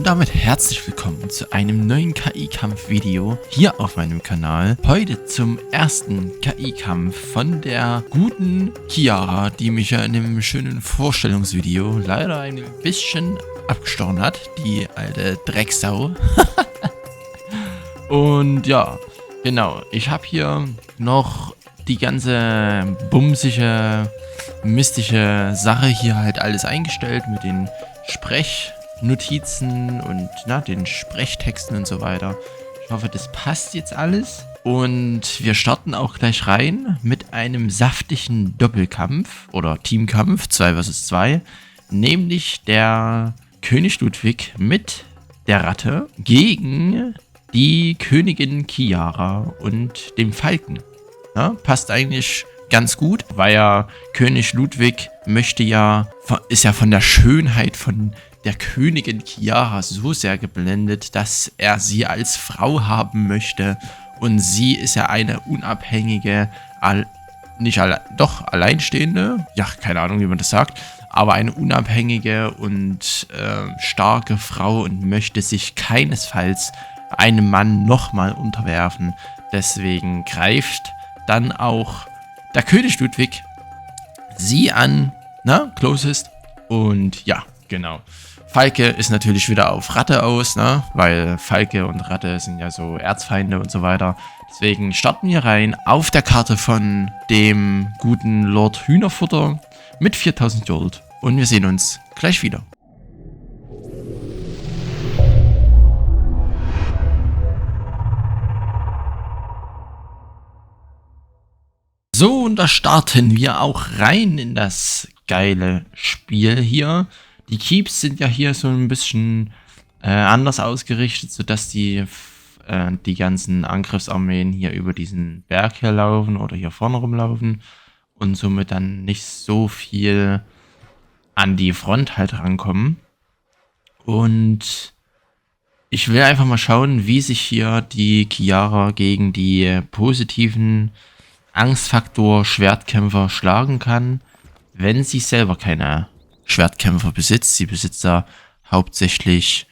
damit herzlich willkommen zu einem neuen KI-Kampf-Video hier auf meinem Kanal. Heute zum ersten KI-Kampf von der guten Chiara, die mich ja in einem schönen Vorstellungsvideo leider ein bisschen abgestochen hat, die alte Drecksau. Und ja, genau, ich habe hier noch die ganze bumsige, mystische Sache hier halt alles eingestellt mit den Sprechnotizen und den Sprechtexten und so weiter. Ich hoffe, das passt jetzt alles. Und wir starten auch gleich rein mit einem saftigen Doppelkampf oder Teamkampf 2 vs 2. Nämlich der König Ludwig mit der Ratte gegen die Königin Chiara und dem Falken. Ja, passt eigentlich ganz gut, weil ja König Ludwig ist ja von der Schönheit von der Königin Chiara so sehr geblendet, dass er sie als Frau haben möchte. Und sie ist ja eine unabhängige, alleinstehende, ja, keine Ahnung, wie man das sagt, aber eine unabhängige und starke Frau und möchte sich keinesfalls einem Mann nochmal unterwerfen. Deswegen greift dann auch der König Ludwig sie an, closest. Und ja, genau. Falke ist natürlich wieder auf Ratte aus, weil Falke und Ratte sind ja so Erzfeinde und so weiter. Deswegen starten wir rein auf der Karte von dem guten Lord Hühnerfutter mit 4000 Gold. Und wir sehen uns gleich wieder. So, und da starten wir auch rein in das geile Spiel hier. Die Keeps sind ja hier so ein bisschen anders ausgerichtet, sodass die ganzen Angriffsarmeen hier über diesen Berg hier laufen oder hier vorne rumlaufen und somit dann nicht so viel an die Front halt rankommen. Und ich will einfach mal schauen, wie sich hier die Chiara gegen die positiven Angstfaktor Schwertkämpfer schlagen kann, wenn sie selber keine Schwertkämpfer besitzt. Sie besitzt da hauptsächlich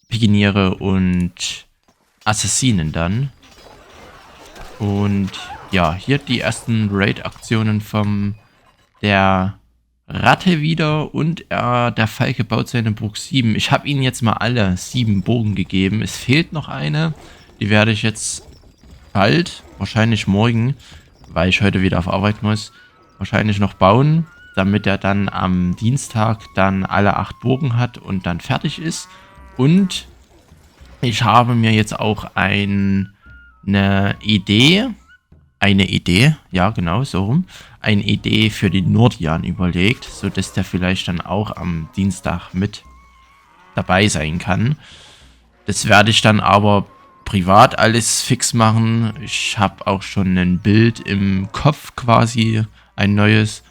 Pikiniere und Assassinen dann. Und ja, hier die ersten Raid-Aktionen von der Ratte wieder und der Falke baut seine Burg 7. Ich habe ihnen jetzt mal alle 7 Burgen gegeben. Es fehlt noch eine, die werde ich jetzt bald, wahrscheinlich morgen, weil ich heute wieder auf Arbeit muss, wahrscheinlich noch bauen, damit er dann am Dienstag dann alle 8 Burgen hat und dann fertig ist. Und ich habe mir jetzt auch eine Idee, ja genau, so rum, eine Idee für den Nordian überlegt, sodass der vielleicht dann auch am Dienstag mit dabei sein kann. Das werde ich dann aber privat alles fix machen. Ich habe auch schon ein Bild im Kopf quasi, ein neues.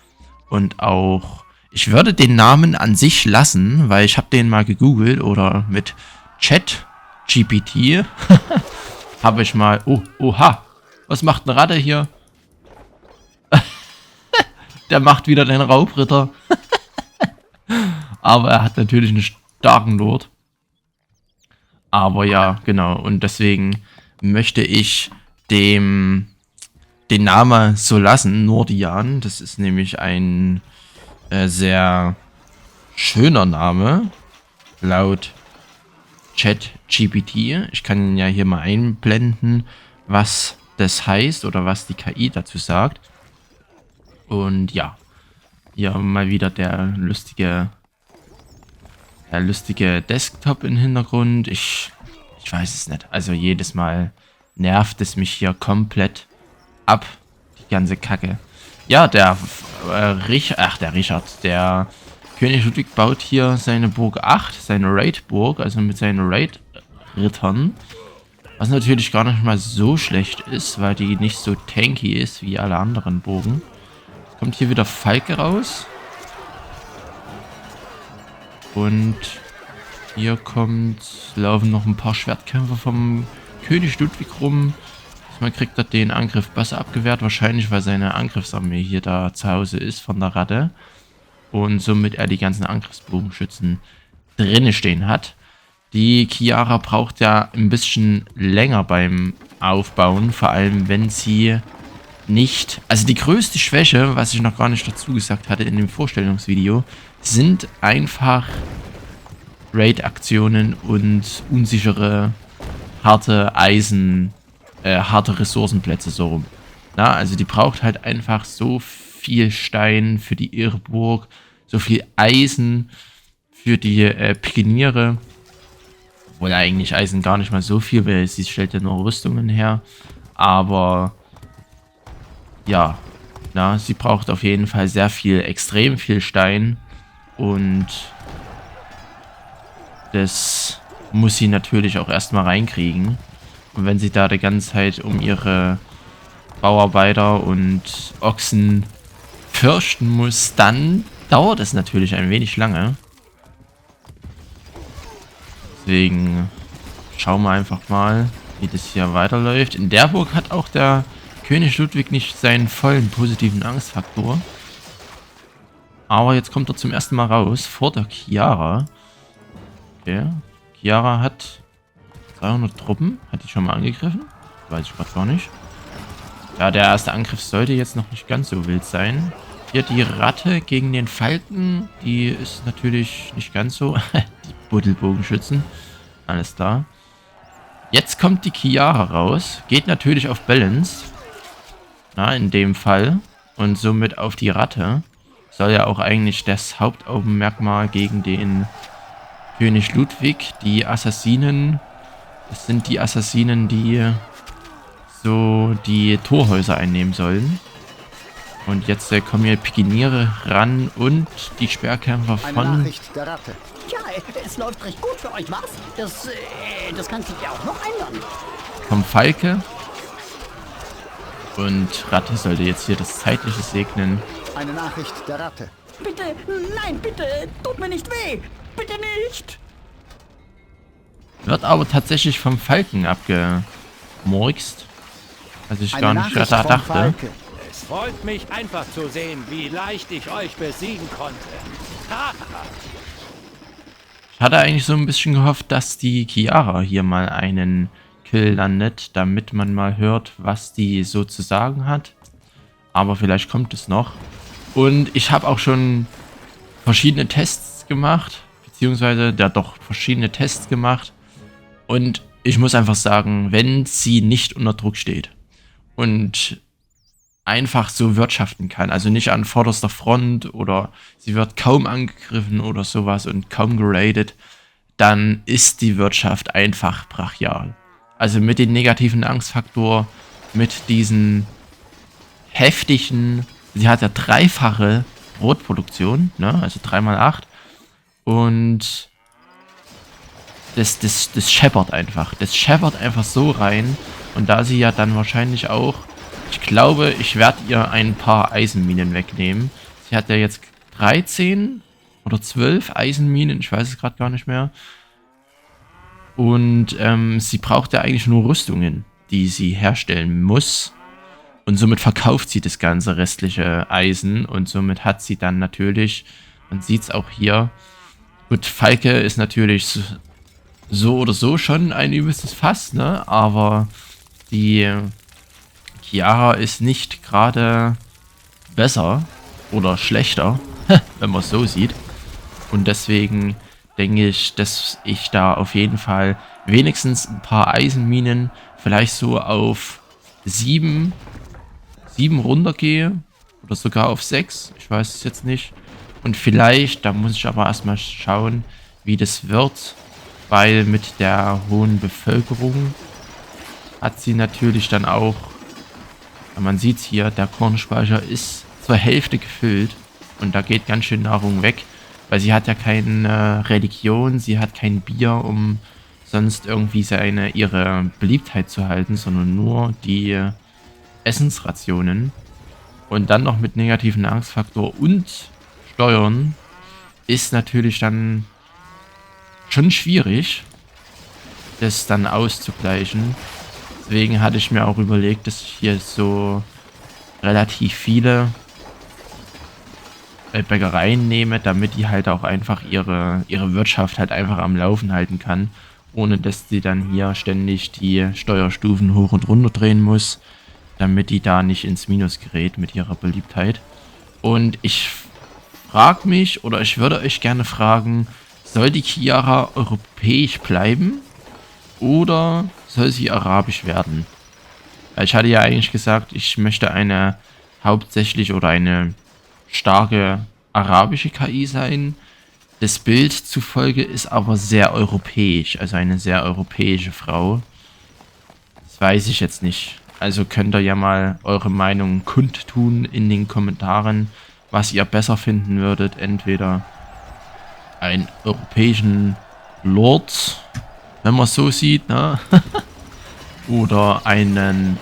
Und auch, ich würde den Namen an sich lassen, weil ich habe den mal gegoogelt oder mit ChatGPT habe ich mal, oha, was macht eine Ratte hier? Der macht wieder den Raubritter. Aber er hat natürlich einen starken Lord. Aber ja, genau. Und deswegen möchte ich den Namen so lassen, Nordian. Das ist nämlich ein sehr schöner Name, laut ChatGPT. Ich kann ihn ja hier mal einblenden, was das heißt oder was die KI dazu sagt. Und ja, hier mal wieder der lustige Desktop im Hintergrund. Ich weiß es nicht. Also jedes Mal nervt es mich hier komplett ab. Die ganze Kacke. Ja, der Richard, der König Ludwig baut hier seine Burg 8, seine Raid-Burg, also mit seinen Raid-Rittern. Was natürlich gar nicht mal so schlecht ist, weil die nicht so tanky ist wie alle anderen Burgen. Jetzt kommt hier wieder Falke raus. Und hier laufen noch ein paar Schwertkämpfer vom König Ludwig rum. Man kriegt er den Angriff besser abgewehrt, wahrscheinlich weil seine Angriffsarmee hier da zu Hause ist von der Ratte. Und somit er die ganzen Angriffsbogenschützen drinne stehen hat. Die Chiara braucht ja ein bisschen länger beim Aufbauen, vor allem wenn sie nicht... Also die größte Schwäche, was ich noch gar nicht dazu gesagt hatte in dem Vorstellungsvideo, sind einfach Raid-Aktionen und unsichere, harte harte Ressourcenplätze so rum. Na, also die braucht halt einfach so viel Stein für die Irrburg, so viel Eisen für die Pikeniere. Obwohl eigentlich Eisen gar nicht mal so viel, weil sie stellt ja nur Rüstungen her. Aber ja, na, sie braucht auf jeden Fall sehr viel, extrem viel Stein. Und das muss sie natürlich auch erstmal reinkriegen. Und wenn sie da die ganze Zeit um ihre Bauarbeiter und Ochsen fürchten muss, dann dauert es natürlich ein wenig lange. Deswegen schauen wir einfach mal, wie das hier weiterläuft. In der Burg hat auch der König Ludwig nicht seinen vollen positiven Angstfaktor. Aber jetzt kommt er zum ersten Mal raus, vor der Chiara. Okay, Chiara hat 300 Truppen. Hat die schon mal angegriffen? Weiß ich gerade gar nicht. Ja, der erste Angriff sollte jetzt noch nicht ganz so wild sein. Hier die Ratte gegen den Falken. Die ist natürlich nicht ganz so. Die Buddelbogenschützen. Alles klar. Jetzt kommt die Chiara raus. Geht natürlich auf Balance. Na, in dem Fall. Und somit auf die Ratte. Soll ja auch eigentlich das Hauptaugenmerkmal gegen den König Ludwig. Die Assassinen. Das sind die Assassinen, die so die Torhäuser einnehmen sollen. Und jetzt kommen hier Pikeniere ran und die Sperrkämpfer von... Eine Nachricht der Ratte. Tja, es läuft recht gut für euch, was? Das kann sich ja auch noch ändern. Vom Falke. Und Ratte sollte jetzt hier das Zeitliche segnen. Eine Nachricht der Ratte. Bitte, nein, bitte, tut mir nicht weh. Bitte nicht. Wird aber tatsächlich vom Falken abgemurkst. Was ich gar nicht Nachricht vom dachte. Falke. Es freut mich einfach zu sehen, wie leicht ich euch besiegen konnte. Ich hatte eigentlich so ein bisschen gehofft, dass die Chiara hier mal einen Kill landet, damit man mal hört, was die so zu sagen hat. Aber vielleicht kommt es noch. Und ich habe auch schon verschiedene Tests gemacht, beziehungsweise verschiedene Tests gemacht. Und ich muss einfach sagen, wenn sie nicht unter Druck steht und einfach so wirtschaften kann, also nicht an vorderster Front oder sie wird kaum angegriffen oder sowas und kaum geradet, dann ist die Wirtschaft einfach brachial. Also mit dem negativen Angstfaktor, mit diesen heftigen, sie hat ja dreifache Brotproduktion, ne? Also 3x8 und das scheppert einfach. Das scheppert einfach so rein. Und da sie ja dann wahrscheinlich auch... Ich glaube, ich werde ihr ein paar Eisenminen wegnehmen. Sie hat ja jetzt 13 oder 12 Eisenminen. Ich weiß es gerade gar nicht mehr. Und sie braucht ja eigentlich nur Rüstungen, die sie herstellen muss. Und somit verkauft sie das ganze restliche Eisen. Und somit hat sie dann natürlich... Man sieht es auch hier. Gut, Falke ist natürlich... so oder so schon ein übelstes Fass, ne? Aber die Chiara ist nicht gerade besser oder schlechter, wenn man es so sieht. Und deswegen denke ich, dass ich da auf jeden Fall wenigstens ein paar Eisenminen vielleicht so auf 7 runtergehe. Oder sogar auf 6. Ich weiß es jetzt nicht. Und vielleicht, da muss ich aber erstmal schauen, wie das wird. Weil mit der hohen Bevölkerung hat sie natürlich dann auch, man sieht es hier, der Kornspeicher ist zur Hälfte gefüllt und da geht ganz schön Nahrung weg, weil sie hat ja keine Religion, sie hat kein Bier, um sonst irgendwie ihre Beliebtheit zu halten, sondern nur die Essensrationen. Und dann noch mit negativen Angstfaktor und Steuern ist natürlich dann schon schwierig, das dann auszugleichen. Deswegen hatte ich mir auch überlegt, dass ich hier so relativ viele Bäckereien nehme, damit die halt auch einfach ihre Wirtschaft halt einfach am Laufen halten kann, ohne dass sie dann hier ständig die Steuerstufen hoch und runter drehen muss, damit die da nicht ins Minus gerät mit ihrer Beliebtheit. Und ich frage mich, oder ich würde euch gerne fragen, soll die Chiara europäisch bleiben oder soll sie arabisch werden? Ich hatte ja eigentlich gesagt, ich möchte eine hauptsächlich oder eine starke arabische KI sein. Das Bild zufolge ist aber sehr europäisch, also eine sehr europäische Frau. Das weiß ich jetzt nicht. Also könnt ihr ja mal eure Meinung kundtun in den Kommentaren, was ihr besser finden würdet. Entweder einen europäischen Lord, wenn man es so sieht, ne? Oder einen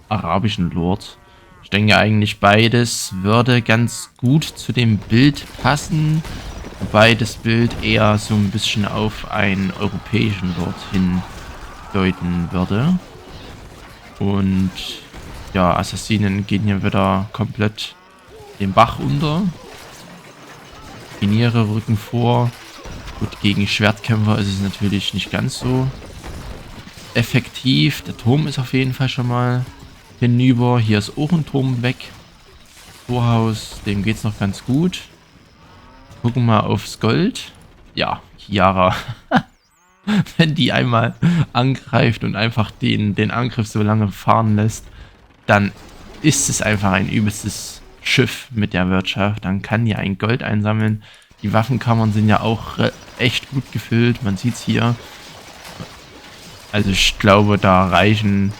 arabischen Lord. Ich denke eigentlich beides würde ganz gut zu dem Bild passen, wobei das Bild eher so ein bisschen auf einen europäischen Lord hindeuten würde. Und ja, Assassinen gehen hier wieder komplett den Bach unter. Pioniere rücken vor. Gut, gegen Schwertkämpfer ist es natürlich nicht ganz so effektiv. Der Turm ist auf jeden Fall schon mal hinüber. Hier ist auch ein Turm weg. Torhaus, dem geht es noch ganz gut. Gucken mal aufs Gold. Ja, Chiara. Wenn die einmal angreift und einfach den Angriff so lange fahren lässt, dann ist es einfach ein übelstes Schiff mit der Wirtschaft. Dann kann die ein Gold einsammeln. Die Waffenkammern sind ja auch echt gut gefüllt. Man sieht es hier. Also ich glaube, da reichen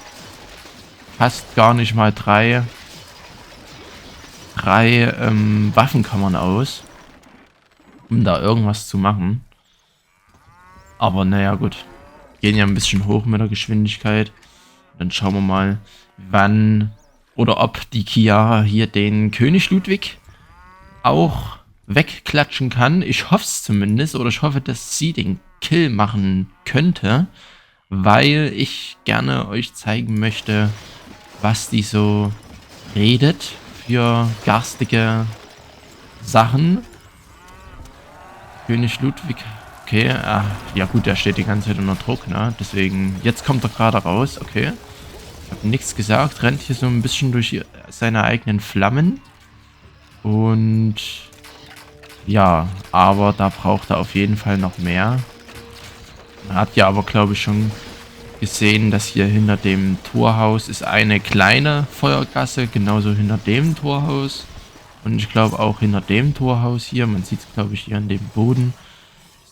fast gar nicht mal drei Waffenkammern aus, um da irgendwas zu machen. Aber naja, gut. Gehen ja ein bisschen hoch mit der Geschwindigkeit. Dann schauen wir mal, wann oder ob die Chiara hier den König Ludwig auch wegklatschen kann. Ich hoffe es zumindest, oder ich hoffe, dass sie den Kill machen könnte, weil ich gerne euch zeigen möchte, was die so redet für garstige Sachen. König Ludwig, okay, ja gut, der steht die ganze Zeit unter Druck, ne? Deswegen, jetzt kommt er gerade raus, okay. Ich habe nichts gesagt, rennt hier so ein bisschen durch seine eigenen Flammen. Und ja, aber da braucht er auf jeden Fall noch mehr. Man hat ja aber, glaube ich, schon gesehen, dass hier hinter dem Torhaus ist eine kleine Feuergasse, genauso hinter dem Torhaus. Und ich glaube auch hinter dem Torhaus hier, man sieht es, glaube ich, hier an dem Boden,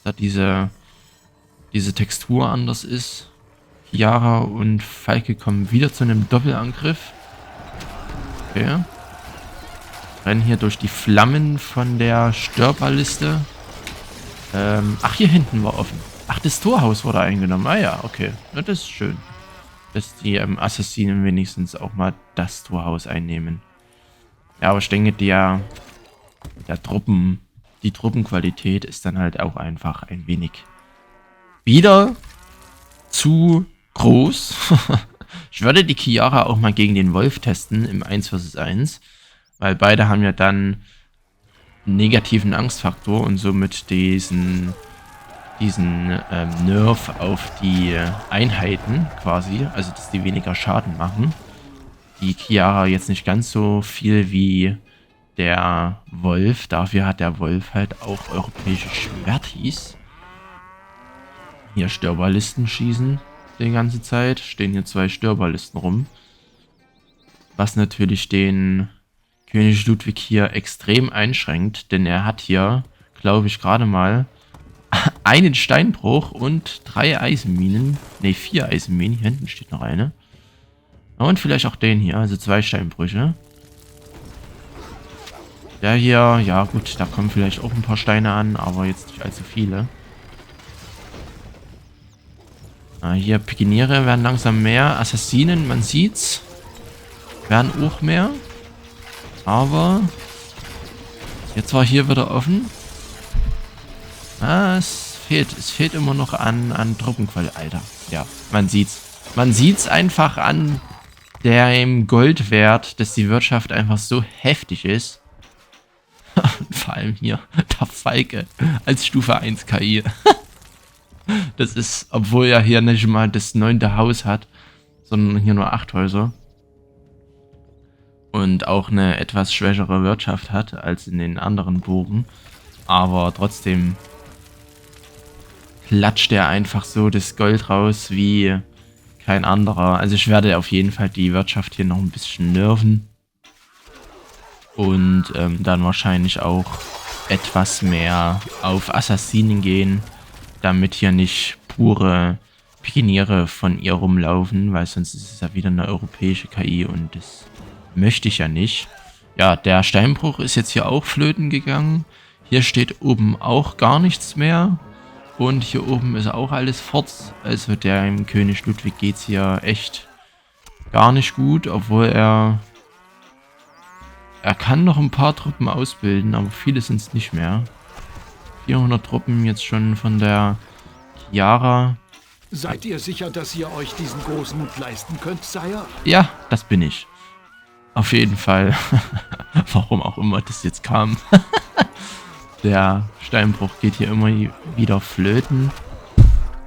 dass da diese Textur anders ist. Chiara und Falke kommen wieder zu einem Doppelangriff. Okay. Rennen hier durch die Flammen von der Störbaliste. Ach, hier hinten war offen. Ach, das Torhaus wurde eingenommen. Ah ja, okay. Na, das ist schön. Dass die Assassinen wenigstens auch mal das Torhaus einnehmen. Ja, aber ich denke, die Truppenqualität ist dann halt auch einfach ein wenig wieder zu groß. Ich würde die Chiara auch mal gegen den Wolf testen im 1 vs 1. Weil beide haben ja dann einen negativen Angstfaktor und somit diesen Nerv auf die Einheiten quasi, also dass die weniger Schaden machen. Die Chiara jetzt nicht ganz so viel wie der Wolf, dafür hat der Wolf halt auch europäische Schwertis. Hier Störbalisten schießen die ganze Zeit, stehen hier 2 Störbalisten rum. Was natürlich den König Ludwig hier extrem einschränkt, denn er hat hier, glaube ich, gerade mal einen Steinbruch und 3 Eisenminen. Ne, 4 Eisenminen. Hier hinten steht noch eine. Und vielleicht auch den hier, also 2 Steinbrüche. Der hier, ja gut, da kommen vielleicht auch ein paar Steine an, aber jetzt nicht allzu viele. Hier Pikiniere werden langsam mehr. Assassinen, man sieht's, werden auch mehr. Aber jetzt war hier wieder offen. Es fehlt immer noch an Truppenqualität. Alter, ja, man sieht's. Man sieht's einfach an dem Goldwert, dass die Wirtschaft einfach so heftig ist. Vor allem hier der Falke als Stufe 1 KI. Das ist, obwohl er hier nicht mal das 9. Haus hat, sondern hier nur 8 Häuser. Und auch eine etwas schwächere Wirtschaft hat als in den anderen Burgen. Aber trotzdem klatscht er einfach so das Gold raus wie kein anderer. Also ich werde auf jeden Fall die Wirtschaft hier noch ein bisschen nerven. Und dann wahrscheinlich auch etwas mehr auf Assassinen gehen, damit hier nicht pure Pikiniere von ihr rumlaufen, weil sonst ist es ja wieder eine europäische KI und das möchte ich ja nicht. Ja, der Steinbruch ist jetzt hier auch flöten gegangen. Hier steht oben auch gar nichts mehr. Und hier oben ist auch alles fort. Also dem König Ludwig geht es hier echt gar nicht gut, obwohl er kann noch ein paar Truppen ausbilden, aber viele sind es nicht mehr. 400 Truppen jetzt schon von der Chiara. Seid ihr sicher, dass ihr euch diesen großen Mut leisten könnt, Sire? Ja, das bin ich. Auf jeden Fall. Warum auch immer das jetzt kam. Der Steinbruch geht hier immer wieder flöten.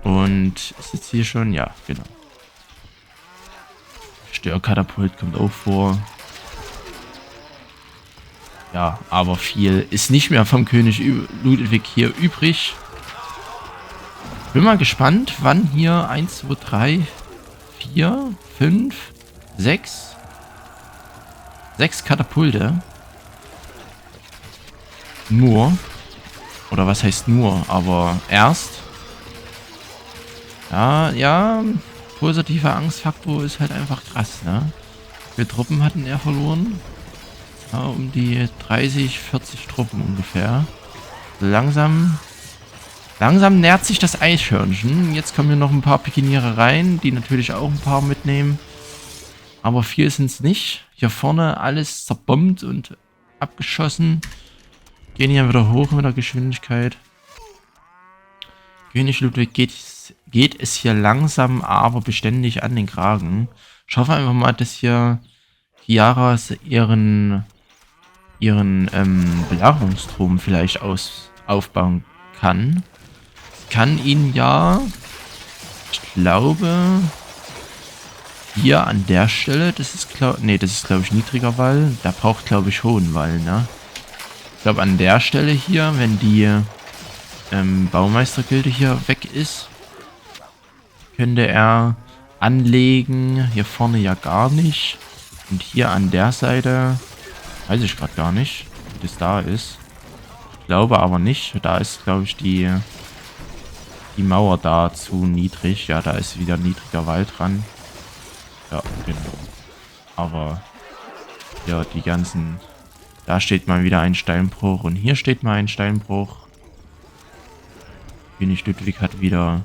Und ist jetzt hier schon? Ja, genau. Störkatapult kommt auch vor. Ja, aber viel ist nicht mehr vom König Ludwig hier übrig. Bin mal gespannt, wann hier 1, 2, 3, 4, 5, 6 Katapulte. Nur. Oder was heißt nur, aber erst. Ja, positiver Angstfaktor ist halt einfach krass, ne? Wie viele Truppen hatten er verloren? Ja, um die 30, 40 Truppen ungefähr. Langsam nährt sich das Eichhörnchen. Jetzt kommen hier noch ein paar Pikiniere rein, die natürlich auch ein paar mitnehmen. Aber viel sind es nicht. Hier vorne alles zerbombt und abgeschossen. Gehen hier wieder hoch mit der Geschwindigkeit. König Ludwig geht es hier langsam, aber beständig an den Kragen. Ich hoffe einfach mal, dass hier Chiara ihren Belagerungsturm vielleicht aufbauen kann. Kann ihn ja, ich glaube, hier an der Stelle, das ist glaube ich niedriger Wall. Da braucht glaube ich hohen Wall, ne? Ich glaube an der Stelle hier, wenn die Baumeistergilde hier weg ist, könnte er anlegen. Hier vorne ja gar nicht. Und hier an der Seite weiß ich gerade gar nicht, wie das da ist. Ich glaube aber nicht. Da ist, glaube ich, die Mauer da zu niedrig. Ja, da ist wieder niedriger Wald dran. Ja, genau. Aber ja, die ganzen... Da steht mal wieder ein Steinbruch und hier steht mal ein Steinbruch. König Ludwig hat wieder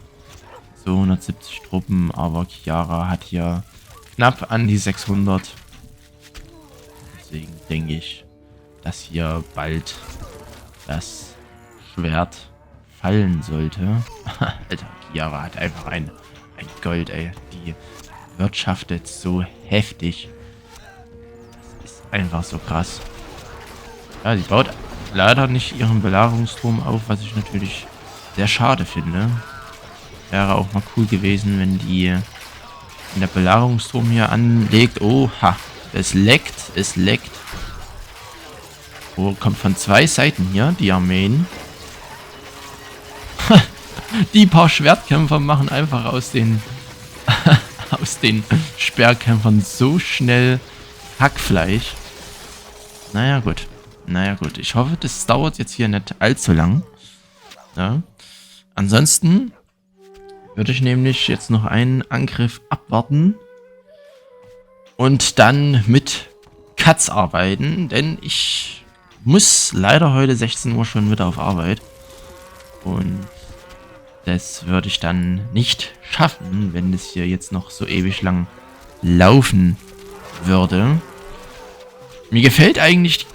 so 170 Truppen, aber Chiara hat hier knapp an die 600. Deswegen denke ich, dass hier bald das Schwert fallen sollte. Alter, Chiara hat einfach ein Gold, ey. Die wirtschaftet so heftig. Das ist einfach so krass. Ja, sie baut leider nicht ihren Belagerungsturm auf, was ich natürlich sehr schade finde. Wäre auch mal cool gewesen, wenn der Belagerungsturm hier anlegt. Oha, es leckt. Oh, kommt von 2 Seiten hier, die Armeen. Die paar Schwertkämpfer machen einfach aus den Speerkämpfern so schnell Hackfleisch. Naja, gut. Ich hoffe, das dauert jetzt hier nicht allzu lang. Ja. Ansonsten würde ich nämlich jetzt noch einen Angriff abwarten und dann mit Katz arbeiten, denn ich muss leider heute 16 Uhr schon wieder auf Arbeit und das würde ich dann nicht schaffen, wenn es hier jetzt noch so ewig lang laufen würde. Mir gefällt eigentlich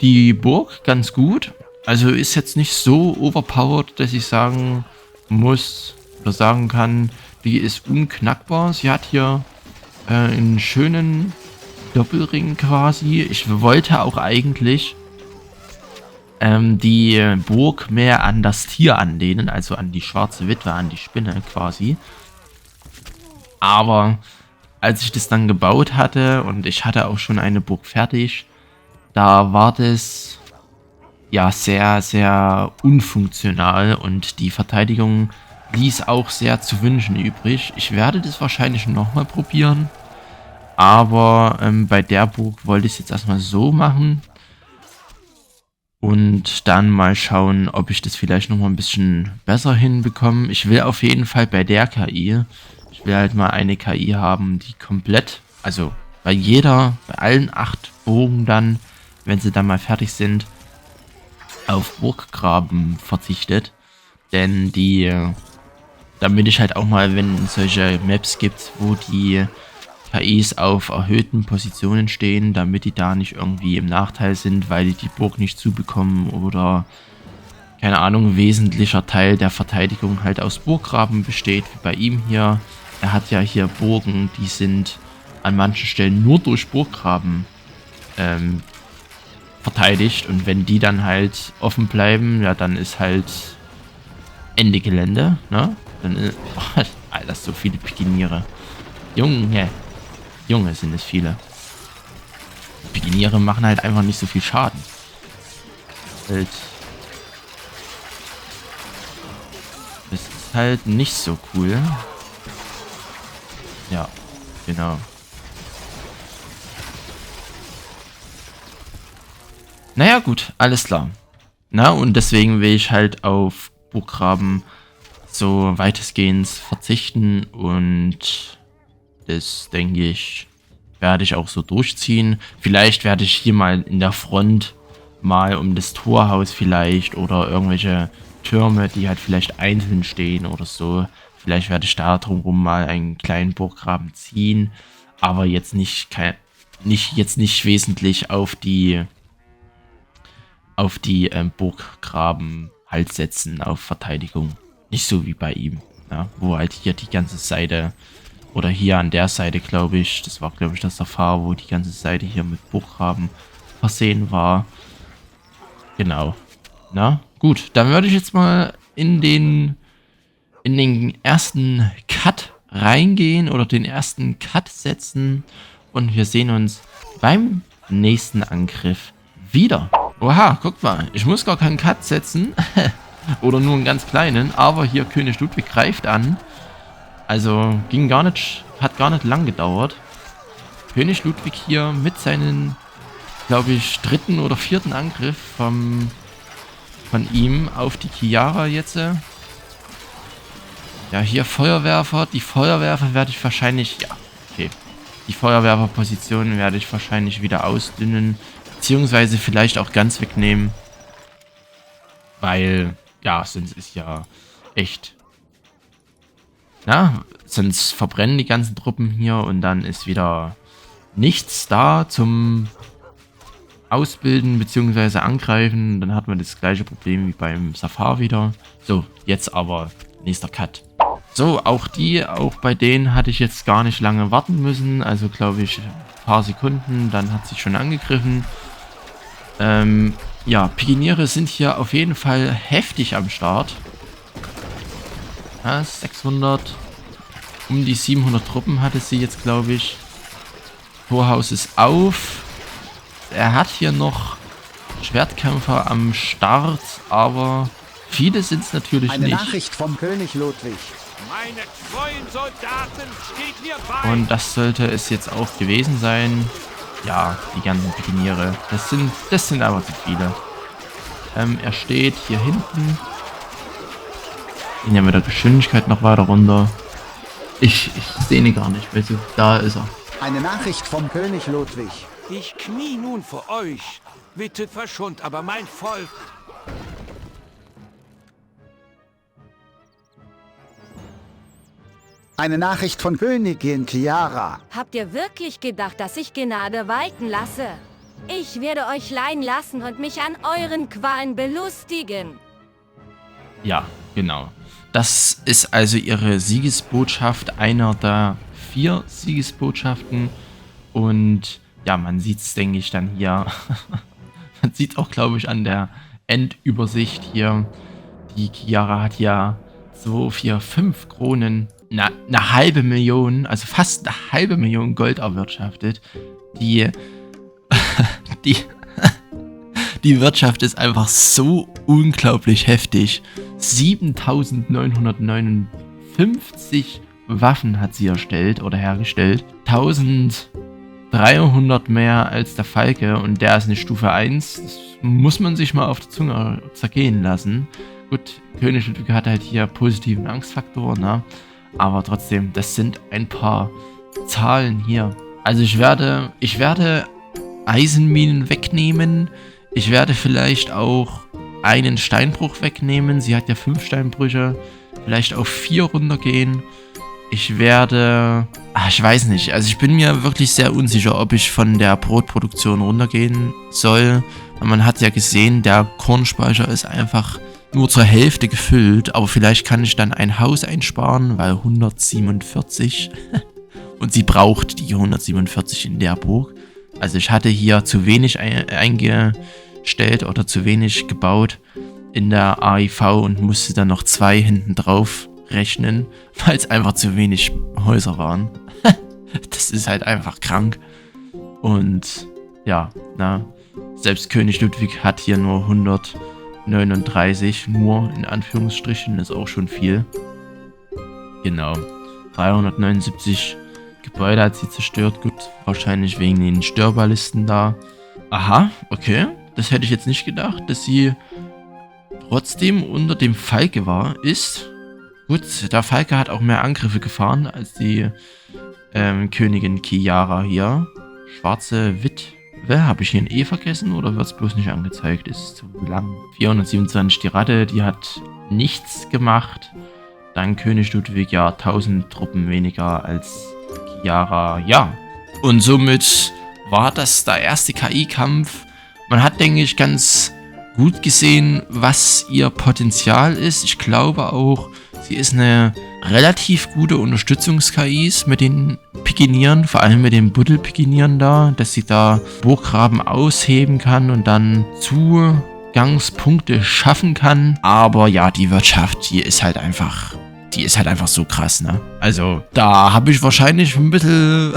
die Burg ganz gut. Also ist jetzt nicht so overpowered, dass ich sagen muss oder sagen kann, die ist unknackbar. Sie hat hier einen schönen Doppelring quasi. Ich wollte auch eigentlich die Burg mehr an das Tier anlehnen, also an die schwarze Witwe, an die Spinne quasi. Aber als ich das dann gebaut hatte und ich hatte auch schon eine Burg fertig, da war das ja sehr, sehr unfunktional und die Verteidigung ließ auch sehr zu wünschen übrig. Ich werde das wahrscheinlich nochmal probieren, aber bei der Burg wollte ich es jetzt erstmal so machen und dann mal schauen, ob ich das vielleicht nochmal ein bisschen besser hinbekomme. Ich will auf jeden Fall bei der KI, ich will halt mal eine KI haben, die komplett, also bei allen 8 Burgen dann, wenn sie dann mal fertig sind, auf Burggraben verzichtet. Denn damit ich halt auch mal, wenn es solche Maps gibt, wo die KIs auf erhöhten Positionen stehen, damit die da nicht irgendwie im Nachteil sind, weil die Burg nicht zubekommen oder, keine Ahnung, ein wesentlicher Teil der Verteidigung halt aus Burggraben besteht, wie bei ihm hier. Er hat ja hier Burgen, die sind an manchen Stellen nur durch Burggraben verteidigt, und wenn die dann halt offen bleiben, ja, dann ist halt Ende Gelände, ne? Dann ist, oh, Alter, so viele Pikiniere. Junge, sind es viele. Pikiniere machen halt einfach nicht so viel Schaden. Das ist halt nicht so cool. Ja, genau. Naja, gut, alles klar. Na, und deswegen will ich halt auf Burggraben so weitestgehend verzichten, und das, denke ich, werde ich auch so durchziehen. Vielleicht werde ich hier mal in der Front mal um das Torhaus vielleicht oder irgendwelche Türme, die halt vielleicht einzeln stehen oder so. Vielleicht werde ich da drumherum mal einen kleinen Burggraben ziehen, aber jetzt nicht wesentlich auf die Burggraben halt setzen, auf Verteidigung. Nicht so wie bei ihm, ja, wo halt hier die ganze Seite, oder hier an der Seite, glaube ich, das war, glaube ich, das Safari, wo die ganze Seite hier mit Burggraben versehen war. Genau. Na, gut, dann würde ich jetzt mal in den ersten Cut reingehen oder den ersten Cut setzen, und wir sehen uns beim nächsten Angriff wieder. Oha, guck mal, ich muss gar keinen Cut setzen. Oder nur einen ganz kleinen, aber hier König Ludwig greift an. Also hat gar nicht lang gedauert. König Ludwig hier mit seinen, glaube ich, 3. oder 4. Angriff von ihm auf die Chiara jetzt. Ja, hier Feuerwerfer. Die Feuerwerfer werde ich wahrscheinlich, ja, okay. Die Feuerwerferpositionen werde ich wahrscheinlich wieder ausdünnen, beziehungsweise vielleicht auch ganz wegnehmen. Weil, ja, sonst ist ja echt, na, sonst verbrennen die ganzen Truppen hier und dann ist wieder nichts da zum Ausbilden bzw. Angreifen. Dann hat man das gleiche Problem wie beim Safari wieder. So, jetzt aber nächster Cut. So, auch bei denen hatte ich jetzt gar nicht lange warten müssen. Also, glaube ich, ein paar Sekunden, dann hat sie schon angegriffen. Ja, Pikiniere sind hier auf jeden Fall heftig am Start. Ja, 600, um die 700 Truppen hatte sie jetzt, glaube ich. Torhaus ist auf. Er hat hier noch Schwertkämpfer am Start, aber viele sind es natürlich Eine nicht. Nachricht vom König Ludwig. Meine treuen Soldaten steht mir bei. Und das sollte es jetzt auch gewesen sein. Ja, die ganzen Pikiniere. Das sind aber zu viele. Er steht hier hinten. Ihn ja mit der Geschwindigkeit noch weiter runter. Ich sehe ihn gar nicht. Also, da ist er. Eine Nachricht vom König Ludwig. Ich knie nun vor euch. Bitte verschont aber mein Volk. Eine Nachricht von Königin Chiara. Habt ihr wirklich gedacht, dass ich Gnade walten lasse? Ich werde euch leiden lassen und mich an euren Qualen belustigen. Ja, genau. Das ist also ihre Siegesbotschaft, einer der 4 Siegesbotschaften. Und ja, man sieht es, denke ich, dann hier. Man sieht auch, glaube ich, an der Endübersicht hier. Die Chiara hat ja 2, 4, 5 Kronen, eine halbe Million, also fast eine halbe Million Gold erwirtschaftet. Die Wirtschaft ist einfach so unglaublich heftig. 7.959 Waffen hat sie erstellt oder hergestellt. 1.300 mehr als der Falke und der ist eine Stufe 1. Das muss man sich mal auf der Zunge zergehen lassen. Gut, König Ludwig hat halt hier positiven Angstfaktor, ne? Aber trotzdem, das sind ein paar Zahlen hier. Also ich werde Eisenminen wegnehmen. Ich werde vielleicht auch einen Steinbruch wegnehmen. Sie hat ja 5 Steinbrüche. Vielleicht auf 4 runtergehen. Ich werde... ich weiß nicht. Also ich bin mir wirklich sehr unsicher, ob ich von der Brotproduktion runtergehen soll. Weil man hat ja gesehen, der Kornspeicher ist einfach nur zur Hälfte gefüllt. Aber vielleicht kann ich dann ein Haus einsparen, weil 147. Und sie braucht die 147 in der Burg. Also ich hatte hier zu wenig eingestellt oder zu wenig gebaut in der AIV und musste dann noch 2 hinten drauf rechnen, weil es einfach zu wenig Häuser waren. Das ist halt einfach krank. Und ja, selbst König Ludwig hat hier nur 139, nur in Anführungsstrichen, ist auch schon viel. Genau, 379 Gebäude hat sie zerstört. Gut, wahrscheinlich wegen den Störballisten da. Aha, okay. Das hätte ich jetzt nicht gedacht, dass sie trotzdem unter dem Falke ist. Gut, der Falke hat auch mehr Angriffe gefahren als die Königin Chiara hier. Schwarze Witwe. Habe ich hier ein E vergessen oder wird es bloß nicht angezeigt? Ist zu lang. 427 die Ratte, die hat nichts gemacht. Dann König Ludwig, ja, 1000 Truppen weniger als Chiara, ja. Und somit war das der erste KI-Kampf. Man hat, denke ich, ganz gut gesehen, was ihr Potenzial ist. Ich glaube auch, sie ist eine relativ gute Unterstützungs-KI mit den Pikinieren, vor allem mit den Buddel-Pikinieren da, dass sie da Burggraben ausheben kann und dann Zugangspunkte schaffen kann. Aber ja, die Wirtschaft, die ist halt einfach so krass, ne? Also, da habe ich wahrscheinlich ein bisschen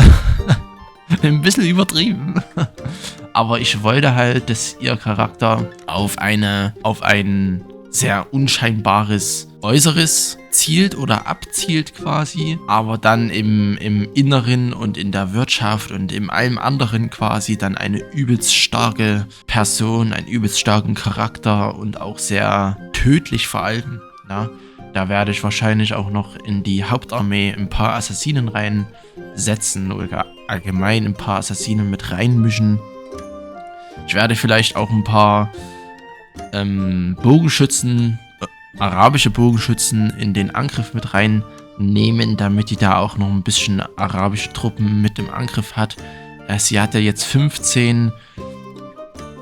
übertrieben. Aber ich wollte halt, dass ihr Charakter auf ein sehr unscheinbares Äußeres zielt oder abzielt quasi, aber dann im Inneren und in der Wirtschaft und in allem anderen quasi dann eine übelst starke Person, einen übelst starken Charakter und auch sehr tödlich vor allem, na? Da werde ich wahrscheinlich auch noch in die Hauptarmee ein paar Assassinen reinsetzen oder allgemein ein paar Assassinen mit reinmischen. Ich werde vielleicht auch ein paar Bogenschützen, arabische Bogenschützen in den Angriff mit reinnehmen, damit die da auch noch ein bisschen arabische Truppen mit im Angriff hat. Sie hat ja jetzt 15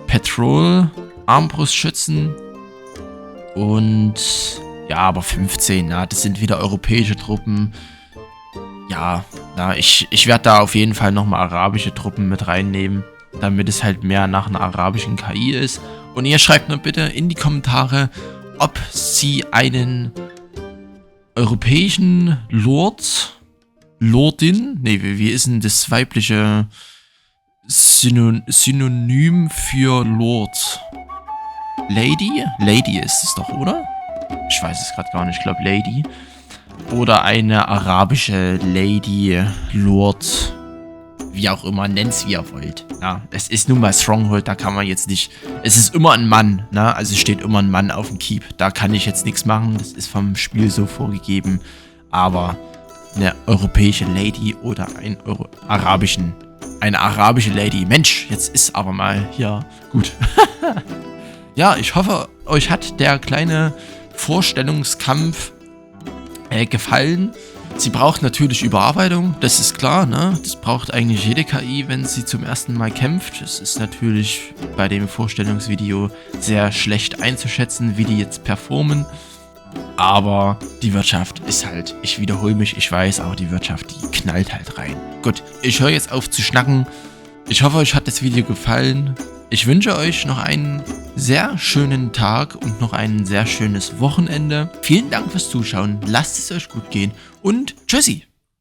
Patrol-Armbrustschützen und ja, aber 15, das sind wieder europäische Truppen. Ja, ich werde da auf jeden Fall nochmal arabische Truppen mit reinnehmen, damit es halt mehr nach einer arabischen KI ist. Und ihr schreibt mir bitte in die Kommentare, ob sie einen europäischen Lordin, wie ist denn das weibliche Synonym für Lord? Lady? Lady ist es doch, oder? Ich weiß es gerade gar nicht, ich glaube Lady. Oder eine arabische Lady, Lord, wie auch immer, nennt's wie ihr wollt. Ja, es ist nun mal Stronghold, da kann man jetzt nicht... Es ist immer ein Mann, ne? Also es steht immer ein Mann auf dem Keep. Da kann ich jetzt nichts machen, das ist vom Spiel so vorgegeben. Aber eine europäische Lady oder eine arabische Lady. Mensch, jetzt ist aber mal hier gut. Ja, ich hoffe, euch hat der kleine Vorstellungskampf gefallen. Sie braucht natürlich Überarbeitung, das ist klar, ne? Das braucht eigentlich jede KI, wenn sie zum ersten Mal kämpft. Es ist natürlich bei dem Vorstellungsvideo sehr schlecht einzuschätzen, wie die jetzt performen. Aber die Wirtschaft ist halt, ich wiederhole mich, ich weiß, aber die Wirtschaft, die knallt halt rein. Gut, ich höre jetzt auf zu schnacken. Ich hoffe, euch hat das Video gefallen. ich wünsche euch noch einen sehr schönen Tag und noch ein sehr schönes Wochenende. Vielen Dank fürs Zuschauen, lasst es euch gut gehen und tschüssi!